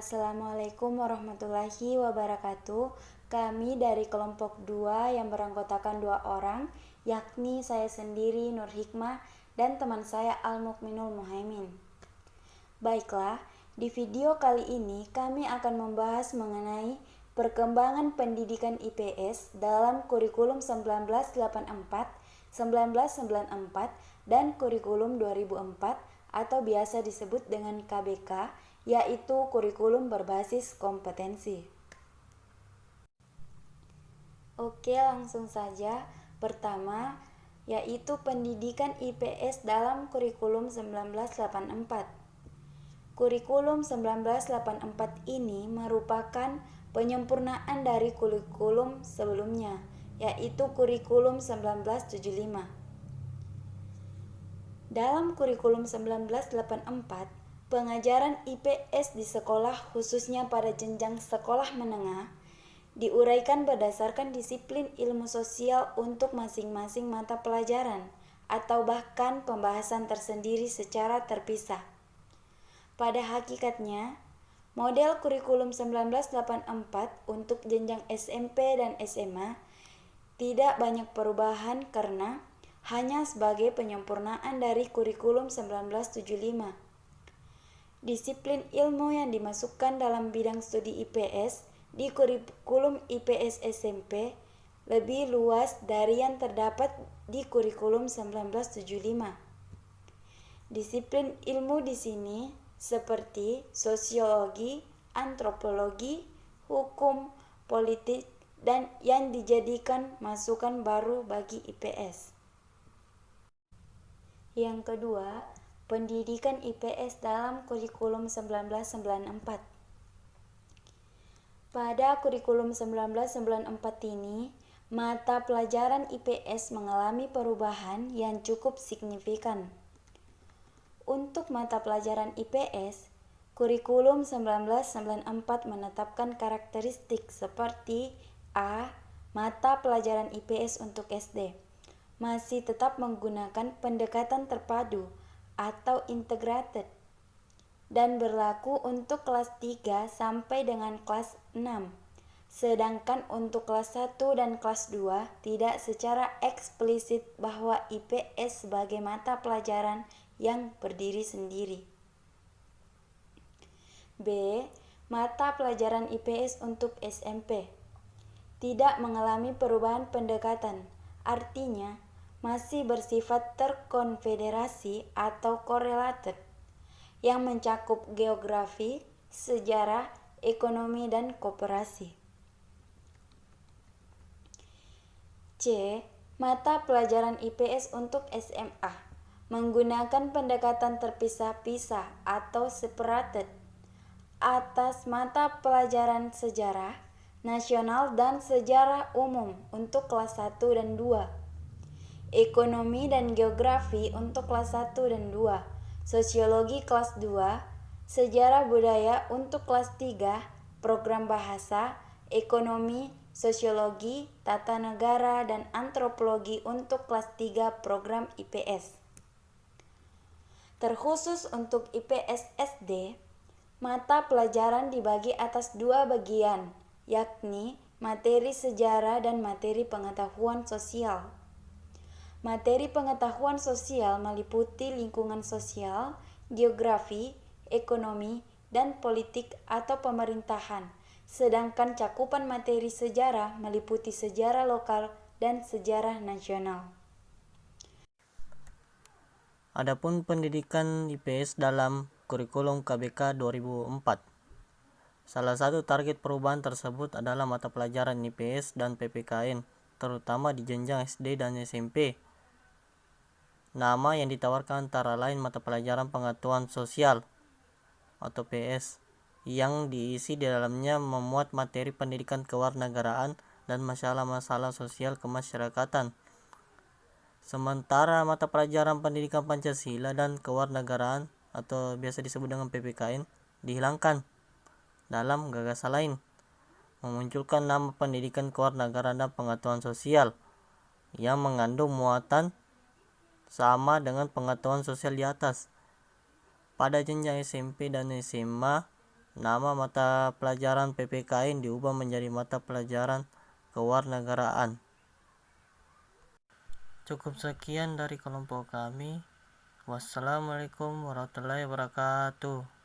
Assalamualaikum warahmatullahi wabarakatuh. Kami dari kelompok 2 yang beranggotakan 2 orang, yakni saya sendiri Nur Hikmah dan teman saya Al-Mukminul Muhaimin. Baiklah, di video kali ini kami akan membahas mengenai perkembangan pendidikan IPS dalam kurikulum 1984, 1994, dan kurikulum 2004 atau biasa disebut dengan KBK, yaitu kurikulum berbasis kompetensi. Oke, langsung saja. Pertama, yaitu pendidikan IPS dalam kurikulum 1984. Kurikulum 1984 ini merupakan penyempurnaan dari kurikulum sebelumnya, yaitu kurikulum 1975. Dalam kurikulum 1984, pengajaran IPS di sekolah khususnya pada jenjang sekolah menengah diuraikan berdasarkan disiplin ilmu sosial untuk masing-masing mata pelajaran atau bahkan pembahasan tersendiri secara terpisah. Pada hakikatnya, model kurikulum 1984 untuk jenjang SMP dan SMA tidak banyak perubahan karena hanya sebagai penyempurnaan dari kurikulum 1975. Disiplin ilmu yang dimasukkan dalam bidang studi IPS di kurikulum IPS SMP lebih luas dari yang terdapat di kurikulum 1975. Disiplin ilmu di sini seperti sosiologi, antropologi, hukum, politik, dan yang dijadikan masukan baru bagi IPS. Yang kedua, pendidikan IPS dalam kurikulum 1994. Pada kurikulum 1994 ini, mata pelajaran IPS mengalami perubahan yang cukup signifikan. Untuk mata pelajaran IPS, kurikulum 1994 menetapkan karakteristik seperti A. Mata pelajaran IPS untuk SD masih tetap menggunakan pendekatan terpadu atau integrated dan berlaku untuk kelas 3 sampai dengan kelas 6. Sedangkan untuk kelas 1 dan kelas 2 tidak secara eksplisit bahwa IPS sebagai mata pelajaran yang berdiri sendiri. B. Mata pelajaran IPS untuk SMP tidak mengalami perubahan pendekatan, artinya masih bersifat terkonfederasi atau correlated yang mencakup geografi, sejarah, ekonomi, dan koperasi. C. Mata pelajaran IPS untuk SMA menggunakan pendekatan terpisah-pisah atau separated atas mata pelajaran sejarah nasional dan sejarah umum untuk kelas 1 dan 2. Ekonomi dan geografi untuk kelas 1 dan 2, sosiologi kelas 2, sejarah budaya untuk kelas 3, program bahasa, ekonomi, sosiologi, tata negara, dan antropologi untuk kelas 3 program IPS. Terkhusus untuk IPS SD, mata pelajaran dibagi atas 2 bagian, yakni materi sejarah dan materi pengetahuan sosial. Materi pengetahuan sosial meliputi lingkungan sosial, geografi, ekonomi, dan politik atau pemerintahan, sedangkan cakupan materi sejarah meliputi sejarah lokal dan sejarah nasional. Adapun pendidikan IPS dalam kurikulum KBK 2004. Salah satu target perubahan tersebut adalah mata pelajaran IPS dan PPKN, terutama di jenjang SD dan SMP. Nama yang ditawarkan antara lain mata pelajaran pengetahuan sosial atau PS, yang diisi di dalamnya memuat materi pendidikan kewarganegaraan dan masalah-masalah sosial kemasyarakatan. Sementara mata pelajaran pendidikan Pancasila dan kewarganegaraan atau biasa disebut dengan PPKN dihilangkan dalam gagasan lain, memunculkan nama pendidikan kewarganegaraan dan pengetahuan sosial yang mengandung muatan sama dengan pengetahuan sosial di atas. Pada jenjang SMP dan SMA, nama mata pelajaran PPKN diubah menjadi mata pelajaran kewarganegaraan. Cukup sekian dari kelompok kami. Wassalamualaikum warahmatullahi wabarakatuh.